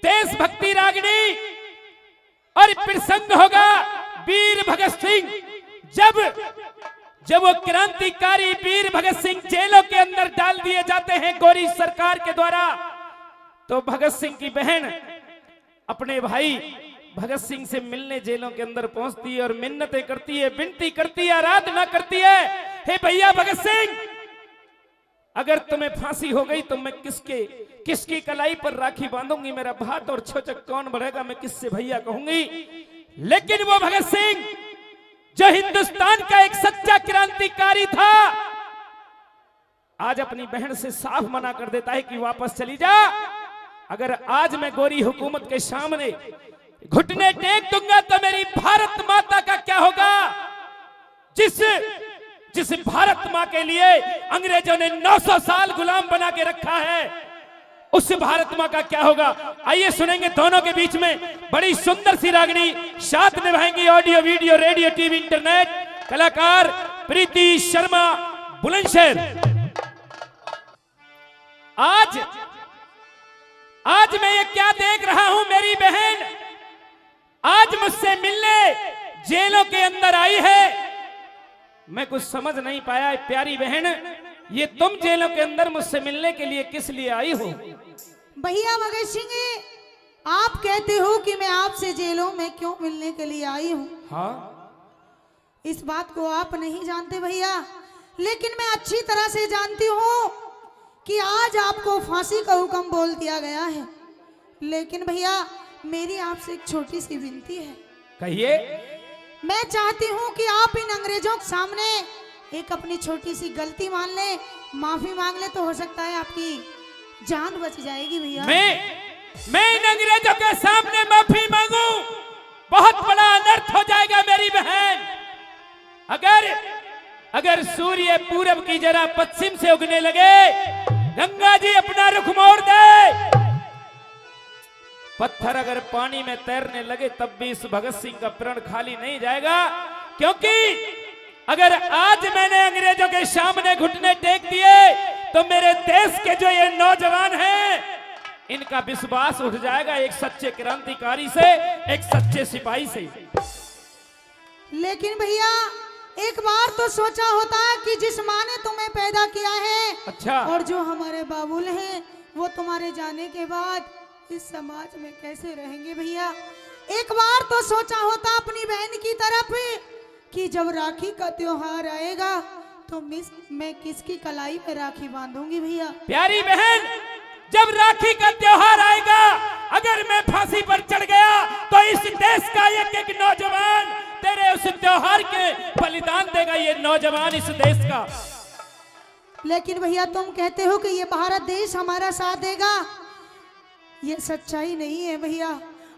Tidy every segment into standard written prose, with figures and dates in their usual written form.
देशभक्ति रागिनी और प्रसंग होगा वीर भगत सिंह। जब वो क्रांतिकारी वीर भगत सिंह जेलों के अंदर डाल दिए जाते हैं गोरी सरकार के द्वारा, तो भगत सिंह की बहन अपने भाई भगत सिंह से मिलने जेलों के अंदर पहुंचती है और मिन्नतें करती है, विनती करती है, आराधना करती है, हे भैया भगत सिंह, अगर तुम्हें फांसी हो गई तो मैं किसकी कलाई पर राखी बांधूंगी, मेरा भात और छोचक कौन बढ़ेगा, मैं किससे भैया कहूंगी। लेकिन वो भगत सिंह जो हिंदुस्तान का एक सच्चा क्रांतिकारी था, आज अपनी बहन से साफ मना कर देता है कि वापस चली जा। अगर आज मैं गोरी हुकूमत के सामने घुटने टेक दूंगा तो मेरी भारत माता का क्या होगा, जिस भारत मां के लिए अंग्रेजों ने 900 साल गुलाम बना के रखा है, उस भारत मां का क्या होगा। आइए सुनेंगे दोनों के बीच में बड़ी सुंदर सी रागनी, साथ निभाएंगी audio video radio TV internet कलाकार प्रीति शर्मा बुलंदशहर। आज मैं ये क्या देख रहा हूं, मेरी बहन आज मुझसे मिलने जेलों के अंदर आई है, मैं कुछ समझ नहीं पाया। प्यारी बहन, ये तुम जेलों के अंदर मुझसे मिलने के लिए किस लिए आई हो? भैया भगत सिंह, आप कहते हो कि मैं आपसे जेलों में क्यों मिलने के लिए आई हूँ। हाँ, इस बात को आप नहीं जानते भैया, लेकिन मैं अच्छी तरह से जानती हूँ कि आज आपको फांसी का हुक्म बोल दिया गया है। लेकिन भैया मेरी आपसे एक छोटी सी विनती है। कहिए। मैं चाहती हूँ कि आप इन अंग्रेजों के सामने एक अपनी छोटी सी गलती मान ले, माफी मांग ले, तो हो सकता है आपकी जान बच जाएगी भैया। मैं इन अंग्रेजों के सामने माफी मांगू, बहुत बड़ा अनर्थ हो जाएगा मेरी बहन। अगर सूर्य पूरब की जरा पश्चिम से उगने लगे, गंगा जी अपना रुख मोड़ दे, पत्थर अगर पानी में तैरने लगे, तब भी इस भगत सिंह का प्रण खाली नहीं जाएगा। क्योंकि अगर आज मैंने अंग्रेजों के सामने घुटने टेक दिए तो मेरे देश के जो ये नौजवान हैं, इनका विश्वास उठ जाएगा एक सच्चे क्रांतिकारी से, एक सच्चे सिपाही से। लेकिन भैया एक बार तो सोचा होता कि जिस माँ ने तुम्हें पैदा किया है, अच्छा, और जो हमारे बाबुल हैं, वो तुम्हारे जाने के बाद इस समाज में कैसे रहेंगे भैया। एक बार तो सोचा होता अपनी बहन की तरफ कि जब राखी का त्योहार आएगा तो मैं किसकी कलाई पे राखी बांधूंगी भैया। प्यारी बहन, जब राखी का त्योहार आएगा, अगर मैं फांसी पर चढ़ गया तो इस देश का एक नौजवान तेरे उस त्योहार के बलिदान देगा, ये नौजवान इस देश का। लेकिन भैया तुम कहते हो कि ये भारत देश हमारा साथ देगा, ये सच्चाई नहीं है भैया।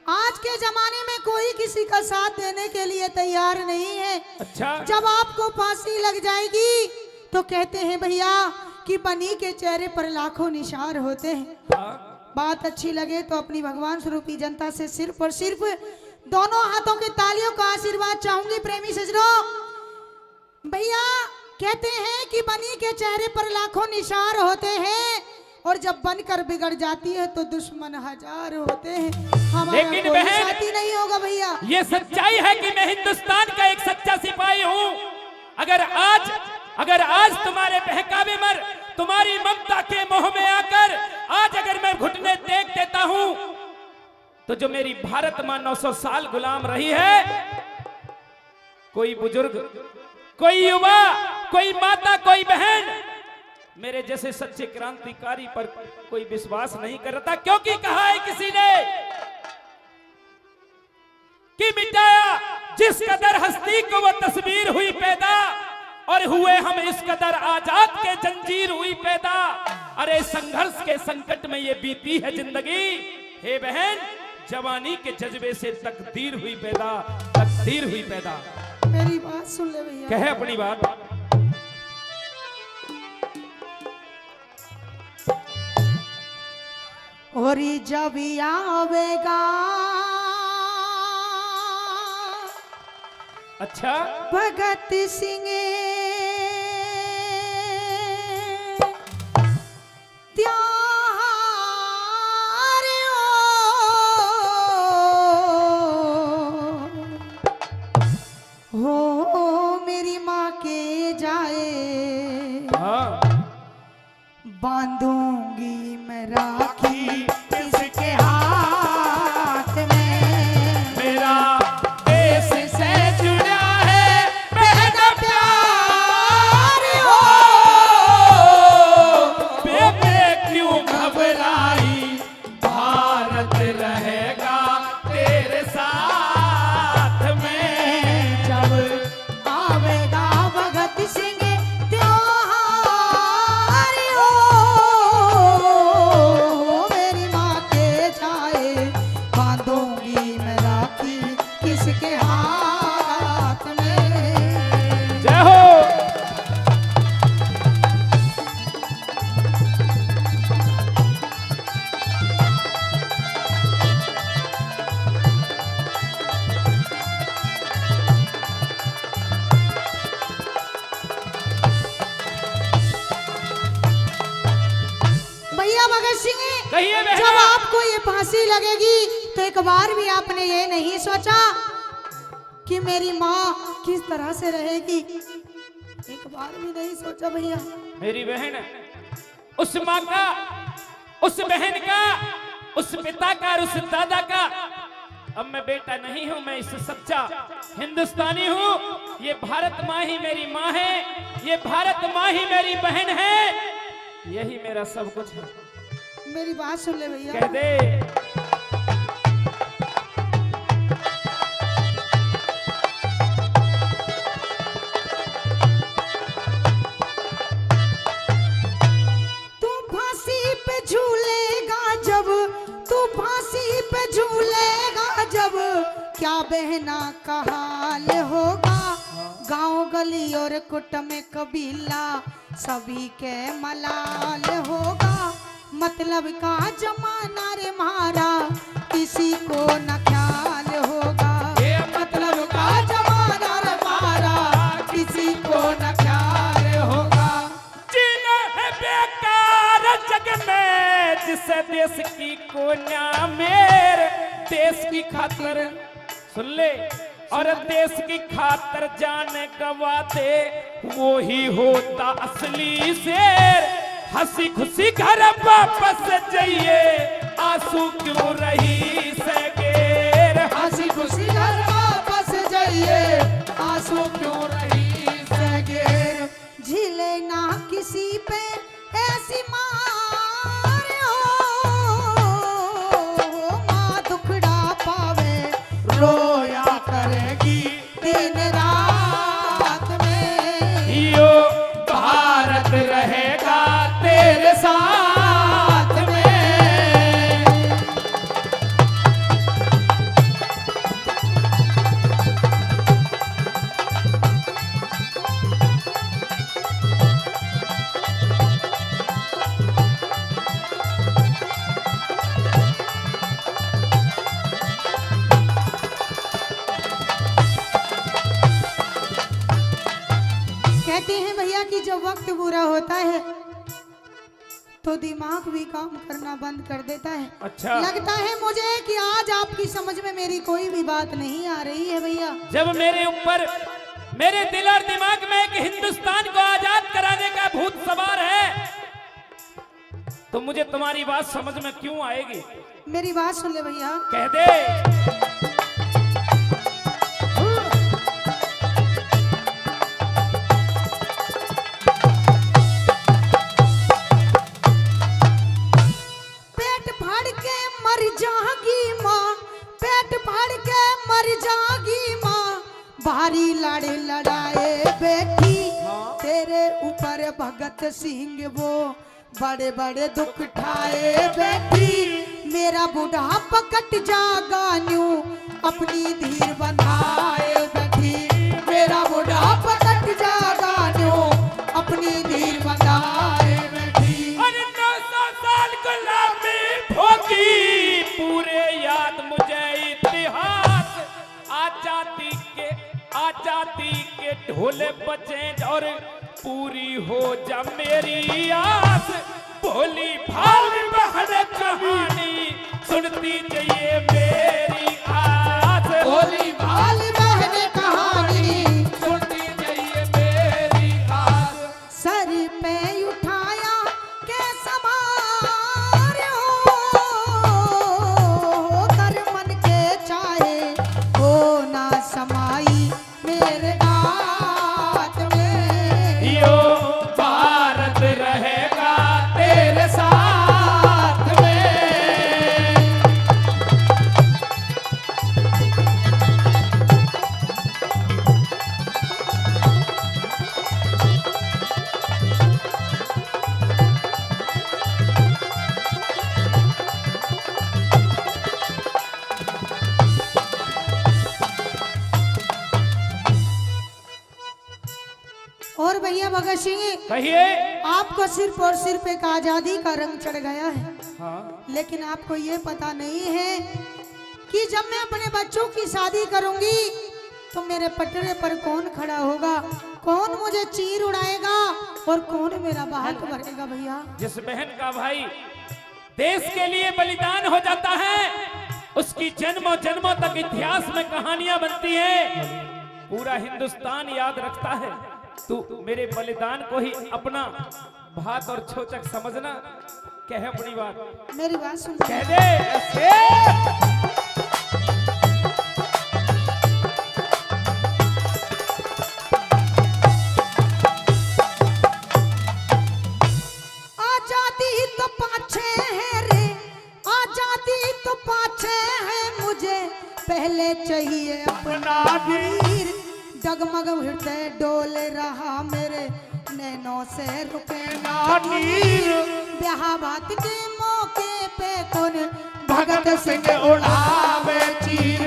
आज के जमाने में कोई किसी का साथ देने के लिए तैयार नहीं है। अच्छा, जब आपको फांसी लग जाएगी तो कहते हैं भैया कि बनी के चेहरे पर लाखों निशान होते हैं। बात अच्छी लगे तो अपनी भगवान स्वरूपी जनता से सिर्फ और सिर्फ दोनों हाथों की तालियों का आशीर्वाद चाहूंगी। प्रेमी सजनों, भैया कहते हैं कि बनी के चेहरे पर लाखों निशान होते हैं, और जब बनकर बिगड़ जाती है तो दुश्मन हजार होते हैं। हमारा लेकिन कोई बहन, साथी नहीं होगा भैया। ये सच्चाई है कि मैं हिंदुस्तान का एक सच्चा सिपाही हूँ। अगर आज तुम्हारे बहकावे में, तुम्हारी ममता के मोह में आकर आज अगर मैं घुटने टेक देता हूँ, तो जो मेरी भारत मां 900 साल गुलाम रही है, कोई बुजुर्ग, कोई युवा, कोई माता, कोई बहन मेरे जैसे सच्चे क्रांतिकारी पर कोई विश्वास नहीं करता। क्योंकि कहा है किसी ने कि मिटाया जिस कदर हस्ती को वो तस्वीर हुई पैदा, और हुए हम इस कदर आजाद के जंजीर हुई पैदा। अरे संघर्ष के संकट में ये बीती है जिंदगी, हे बहन, जवानी के जज्बे से तकदीर हुई पैदा, तकदीर हुई पैदा। मेरी बात सुन ले भैया। कहे अपनी बात। और जब आवेगा, अच्छा, भगत सिंह त्योहार कहिए बहना। जब आपको ये फांसी लगेगी तो एक बार भी आपने ये नहीं सोचा कि मेरी माँ किस तरह से रहेगी? एक बार भी नहीं सोचा भैया। मेरी बहन, उस माँ का, उस बहन का, उस पिता का और उस दादा का, अब मैं बेटा नहीं हूं, मैं इस सच्चा हिंदुस्तानी हूं। ये भारत माँ ही मेरी माँ है, ये भारत माँ ही मेरी बहन है, यही मेरा सब कुछ है। मेरी बात सुन ले भैया। कह दे। तू फांसी पे झूलेगा जब, तू फांसी पे झूलेगा जब, क्या बहना का हाल होगा? गांव गली और कुट में कबीला सभी के मलाल होगा। मतलब का जमाना रे मारा, किसी को न ख्याल होगा। मतलब का जमाना रे मारा, किसी को न ख्याल होगा। जीना है बेकार जग में, जिसे देश की कोन्या मेरे देश की खातिर, सुन ले, और देश की खातिर जान गवा दे, वो ही होता असली शेर। हंसी खुशी घर वापस जाइए, आंसू क्यों रही सगेर? हंसी खुशी घर वापस जाइए, आंसू क्यों रही सगेर? झीले ना किसी पे ऐसी मार हो, माँ दुखड़ा पावे रोया करेगी दिन रात में। यो भारत रहेगा तेरे साथ में। कहते हैं भैया कि जब वक्त बुरा होता है तो दिमाग भी काम करना बंद कर देता है। अच्छा। लगता है मुझे कि आज आपकी समझ में मेरी कोई भी बात नहीं आ रही है भैया। जब मेरे ऊपर, मेरे दिल और दिमाग में एक हिंदुस्तान को आजाद कराने का भूत सवार है, तो मुझे तुम्हारी बात समझ में क्यों आएगी? मेरी बात सुन ले भैया। कह दे। पेट फाड़ के मर जागी माँ, पेट फाड़ के मर जागी माँ, भारी लड़े लड़ाए बेटी तेरे ऊपर भगत सिंह वो बड़े बड़े दुख ठाए बेटी। मेरा बुढ़ापा कट जागा न्यू अपनी धीर बनाए बेटी। मेरा बुढ़ापा कट जागा न्यू अपनी धीर बनाए बेटी। अरे 900 साल गुलामी भोगी, पूरे याद मुझे इतिहास। आजादी के ढोल बजे और पूरी हो जा मेरी आस। भोली भाली बहन कहानी सुनती जाइए मेरी आस। भोली भाली बहन कहानी सुनती जाइए मेरी आस। सर पे उठाया के समार हो, कर मन के चाहे हो ना समाई मेरे हाथ में। यो भारत रहेगा तेरे साथ में। और भैया भगत सिंह, कहिए। आपको सिर्फ और सिर्फ एक आजादी का रंग चढ़ गया है, हाँ। लेकिन आपको ये पता नहीं है कि जब मैं अपने बच्चों की शादी करूंगी तो मेरे पटरे पर कौन खड़ा होगा, कौन मुझे चीर उड़ाएगा और कौन मेरा बात भरेगा भैया। जिस बहन का भाई देश के लिए बलिदान हो जाता है, उसकी जन्मों जन्मों तक इतिहास में कहानियां बनती हैं, पूरा हिंदुस्तान याद रखता है। तू मेरे बलिदान को ही अपना भात और छोचक समझना। कह अपनी बात, मेरी बात सुन। कह दे ऐसे। पहले चाहिए अपना वीर, डगमग हृदय डोल रहा मेरे नैनों से रुके ना नीर। ब्याह बात के मौके पे कौन भगत सिंह उड़ावे तीर,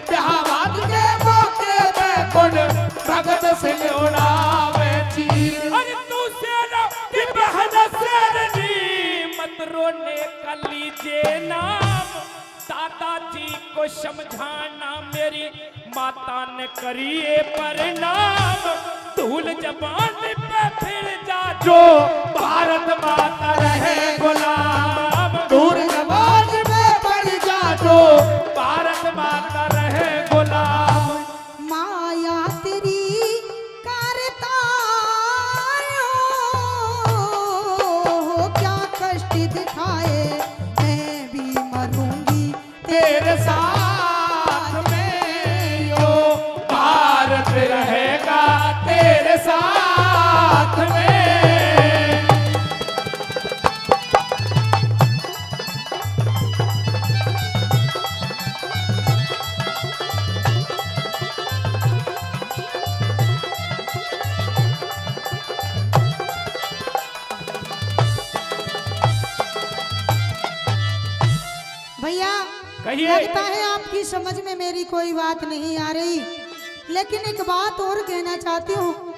ब्याह बात के मौके पे कौन भगत सिंह उड़ावे तीर। अरे तू शेरों की बहन शेरनी, मत रोने का लीजिए नाम, दादाजी को समझाना मेरी माता ने करिए परिणाम। धूल जबान पे फिर जा जो भारत माता रहे गुलाम, धूल जबान पे पड़ जा जो भारत माता रहे गुलाम। माया तेरी करता हो, क्या कष्ट दिखाए मैं भी मरूंगी तेरे साथ में, यो भारत रहेगा तेरे साथ में। भैया कहिए। लगता है आपकी समझ में मेरी कोई बात नहीं आ रही, लेकिन एक बात और कहना चाहती हूँ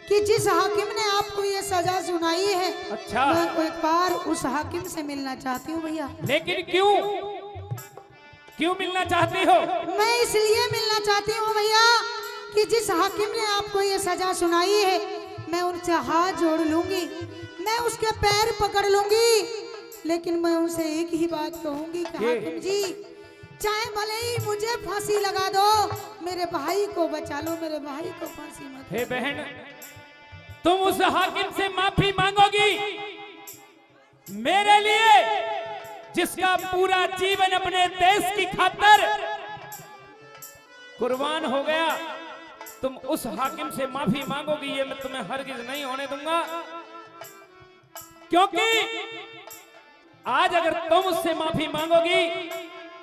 कि जिस हाकिम ने आपको ये सजा सुनाई है, अच्छा। मैं एक बार उस हाकिम से मिलना चाहती हूँ भैया। लेकिन क्यों क्यों मिलना चाहती हो? मैं इसलिए मिलना चाहती हूँ भैया कि जिस हाकिम ने आपको ये सजा सुनाई है, मैं उनसे हाथ जोड़ लूंगी, मैं उसके पैर पकड़ लूंगी, लेकिन मैं उनसे एक ही बात कहूंगी कि हाकिम जी, चाहे भले ही मुझे फांसी लगा दो, मेरे भाई को बचा लो, मेरे भाई को फांसी मत। हे बहन, तुम उस हाकिम से माफी मांगोगी मेरे लिए, जिसका पूरा जीवन अपने देश की खातिर कुर्बान हो गया। तुम उस हाकिम से माफी मांगोगी, ये मैं तुम्हें हरगिज नहीं होने दूंगा, क्योंकि आज अगर तुम उससे माफी मांगोगी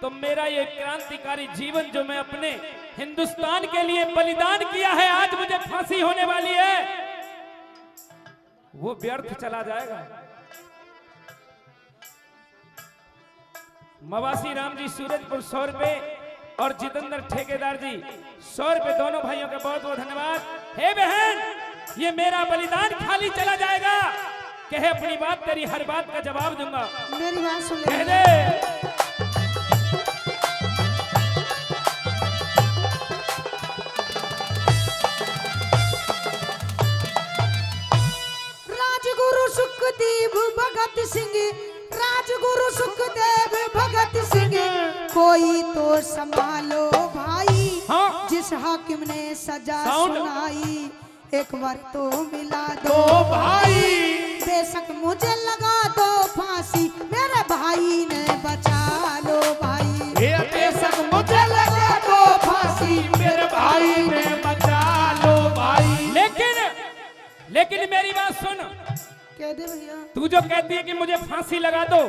तो मेरा ये क्रांतिकारी जीवन जो मैं अपने हिंदुस्तान के लिए बलिदान किया है, आज मुझे फांसी होने वाली है, वो व्यर्थ चला जाएगा। मवासी राम जी सूरजपुर 100 रुपए और जितेंद्र ठेकेदार जी 100 रुपए, दोनों भाइयों का बहुत बहुत धन्यवाद। हे बहन, ये मेरा बलिदान खाली चला जाएगा, कहे अपनी बात, तेरी हर बात का जवाब दूंगा। मेरी बात सुन कह ले। दे। राजगुरु सुखदेव भगत सिंह, राजगुरु सुखदेव भगत सिंह, कोई तो संभालो भाई। हाँ। जिस हाकिम ने सजा साउंड। सुनाई, एक बार तो मिला दो तो भाई, बेशक मुझे लगा दो फांसी, मेरे भाई ने बचा लो भाई। बेशक मुझे लगा दो फांसी, मेरे भाई ने बचा लो भाई। लेकिन मेरी बात सुन, कह दे भैया। तू जो कहती है कि मुझे फांसी लगा दो,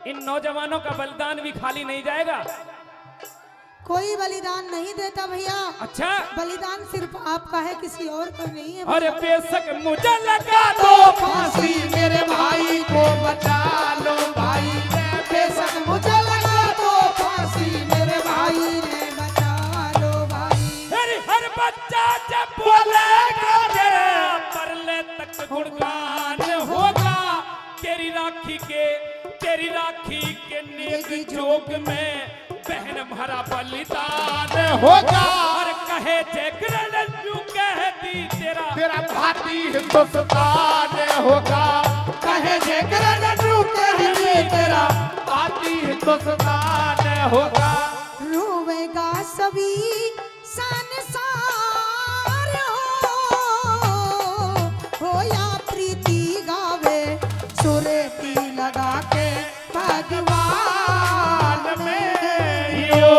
इन नौजवानों का बलिदान भी खाली नहीं जाएगा। कोई बलिदान नहीं देता भैया। अच्छा, बलिदान सिर्फ आपका है, किसी और का नहीं है। अरे बेशक मुझे लगा दो फांसी, मेरे भाई को बचा लो भाई। बेशक मुझे लगा दो फांसी, मेरे भाई ने बचा लो भाई। हर बच्चा जब बोलेगा तेरे परले तक गुणगान होगा, तेरी राखी के नेक जोग में बहन हमारा बलिदान होगा। और कहे जयकरण तू कहती तेरा भाती हिंदुस्तान होगा, कहे जयकरण तू कहती तेरा आती हिंदुस्तान होगा। रोवेगा सभी संसार हो या प्रीति गावे सुरती लगा के भगवान में यो